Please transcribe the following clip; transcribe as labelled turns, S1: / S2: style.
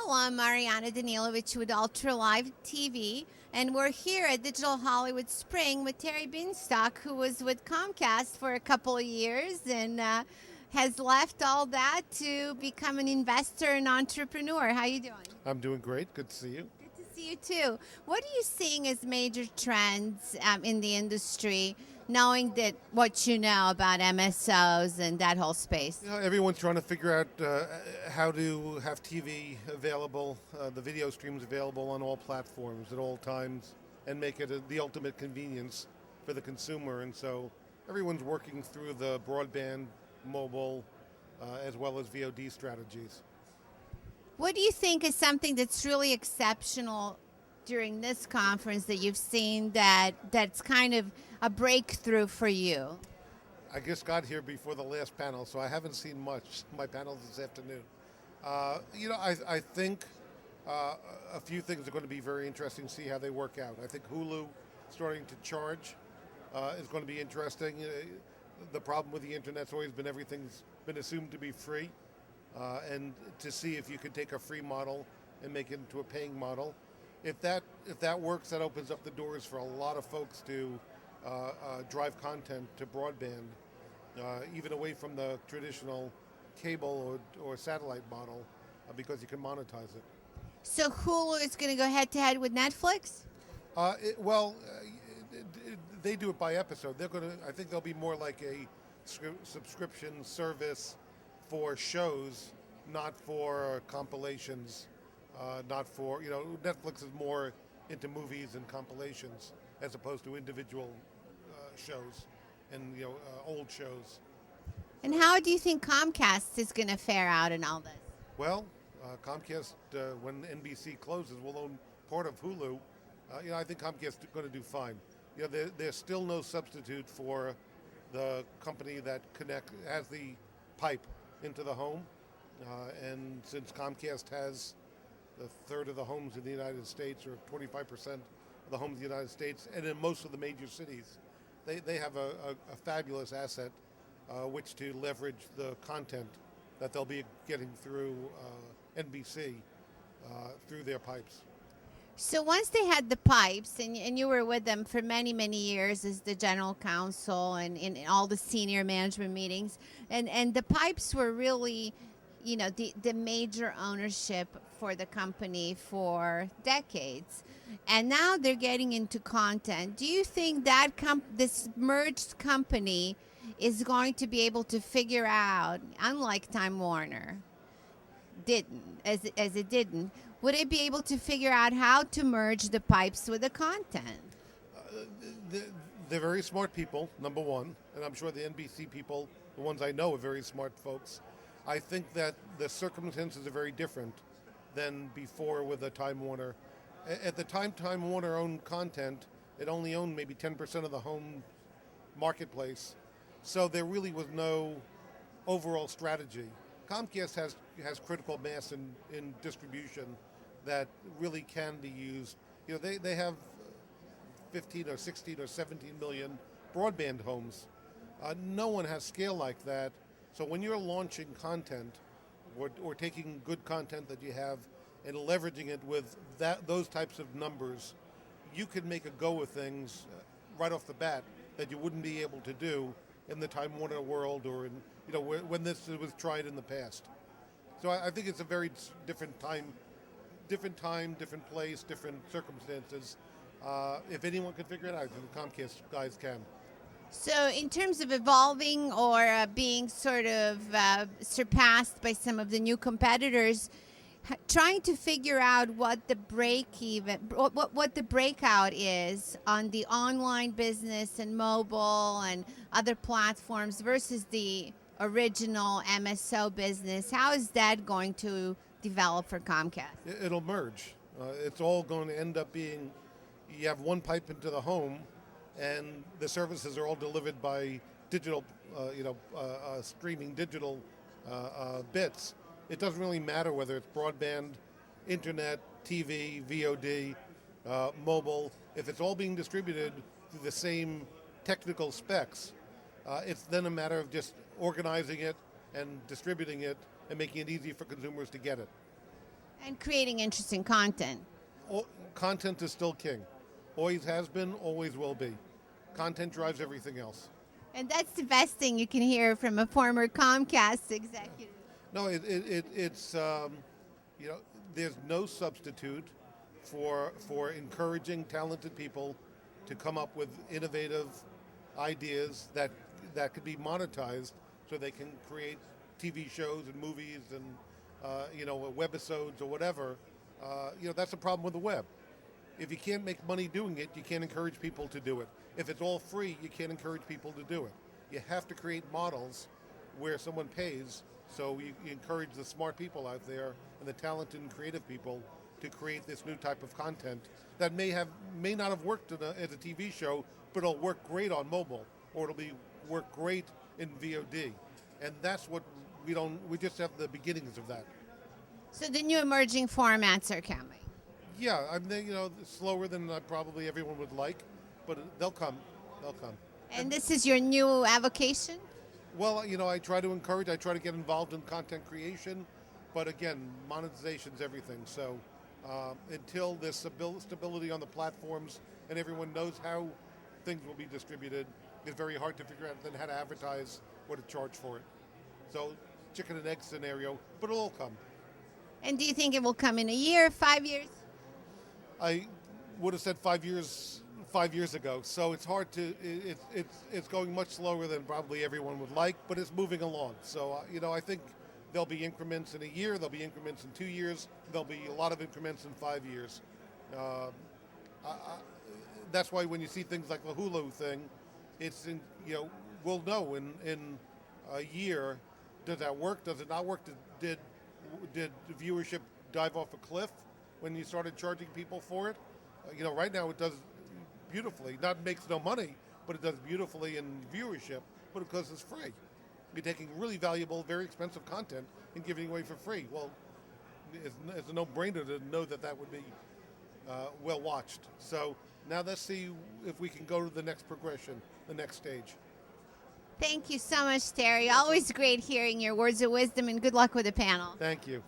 S1: Hello, I'm Mariana Danilovich with Ultra Live TV, and we're here at Digital Hollywood Spring with Terry Bienenstock, who was with Comcast for a couple of years and has left all that to become an investor and entrepreneur. How you doing?
S2: I'm doing great. Good to see you.
S1: Good to see you too. What are you seeing as major trends in the industry, knowing that what you know about MSOs and that whole space?
S2: Everyone's trying to figure out how to have TV available, the video streams available on all platforms at all times, and make it the ultimate convenience for the consumer. And so everyone's working through the broadband, mobile, as well as VOD strategies.
S1: What do you think is something that's really exceptional during this conference that you've seen that's kind of a breakthrough for you?
S2: I just got here before the last panel, so I haven't seen much. My panel this afternoon. I think a few things are going to be very interesting to see how they work out. I think Hulu starting to charge is going to be interesting. The problem with the internet's always been everything's been assumed to be free. And to see if you could take a free model and make it into a paying model. If that works, that opens up the doors for a lot of folks to drive content to broadband, even away from the traditional cable or satellite model, because you can monetize it.
S1: So Hulu is going to go head to head with Netflix?
S2: They do it by episode. I think they'll be more like a subscription service for shows, not for compilations, not for, Netflix is more into movies and compilations as opposed to individual shows and, old shows.
S1: And how do you think Comcast is going to fare out in all this?
S2: Well, Comcast, when NBC closes, will own part of Hulu. I think Comcast is going to do fine. There's still no substitute for the company that has the pipe into the home, and since Comcast has a third of the homes in the United States, or 25% of the homes in the United States, and in most of the major cities, they have a fabulous asset which to leverage the content that they'll be getting through NBC through their pipes.
S1: So once they had the pipes, and you were with them for many, many years as the general counsel and in all the senior management meetings, and the pipes were really, the major ownership for the company for decades. And now they're getting into content. Do you think that this merged company is going to be able to figure out, unlike Time Warner, as it didn't, would it be able to figure out how to merge the pipes with the content?
S2: They're very smart people, number one, and I'm sure the NBC people, the ones I know, are very smart folks. I think that the circumstances are very different than before with the Time Warner. At the time Time Warner owned content, it only owned maybe 10% of the home marketplace, so there really was no overall strategy. Comcast has critical mass in distribution that really can be used. They have 15 or 16 or 17 million broadband homes. No one has scale like that. So when you're launching content or taking good content that you have and leveraging it with those types of numbers, you can make a go of things right off the bat that you wouldn't be able to do in the Time Warner world or when this was tried in the past. So I think it's a very different time, different place, different circumstances. If anyone can figure it out, the Comcast guys can.
S1: So in terms of evolving or being sort of surpassed by some of the new competitors, trying to figure out what the what the breakout is on the online business and mobile and other platforms versus the original MSO business. How is that going to develop for Comcast?
S2: It'll merge. It's all going to end up being, you have one pipe into the home, and the services are all delivered by digital, streaming digital bits. It doesn't really matter whether it's broadband, internet, TV, VOD, mobile. If it's all being distributed through the same technical specs, it's then a matter of just organizing it and distributing it and making it easy for consumers to get it.
S1: And creating interesting content.
S2: Content is still king. Always has been, always will be. Content drives everything else.
S1: And that's the best thing you can hear from a former Comcast executive.
S2: No, it's you know, there's no substitute for encouraging talented people to come up with innovative ideas that could be monetized, so they can create TV shows and movies and webisodes or whatever. That's the problem with the web. If you can't make money doing it, you can't encourage people to do it. If it's all free, you can't encourage people to do it. You have to create models where someone pays, so you encourage the smart people out there and the talented and creative people to create this new type of content that may not have worked as a TV show, but it'll work great on mobile, or it'll work great in VOD. And that's what we just have the beginnings of that.
S1: So the new emerging formats are coming.
S2: Yeah, slower than probably everyone would like, but they'll come. They'll come.
S1: And this is your new avocation?
S2: Well, I try to get involved in content creation, but again, monetization's everything. So until there's stability on the platforms and everyone knows how things will be distributed, it's very hard to figure out then how to advertise or to charge for it. So chicken and egg scenario, but it'll all come.
S1: And do you think it will come in a year, 5 years?
S2: I would have said 5 years ago. So it's hard to. It's going much slower than probably everyone would like, but it's moving along. So I think there'll be increments in a year. There'll be increments in 2 years. There'll be a lot of increments in 5 years. That's why when you see things like the Hulu thing, we'll know in a year. Does that work? Does it not work? Did the viewership dive off a cliff when you started charging people for it? Right now it does beautifully. Not makes no money, but it does beautifully in viewership, but because it's free. You're taking really valuable, very expensive content and giving it away for free. Well, it's a no-brainer to know that would be well watched. So now let's see if we can go to the next progression, the next stage.
S1: Thank you so much, Terry. Always great hearing your words of wisdom, and good luck with the panel.
S2: Thank you.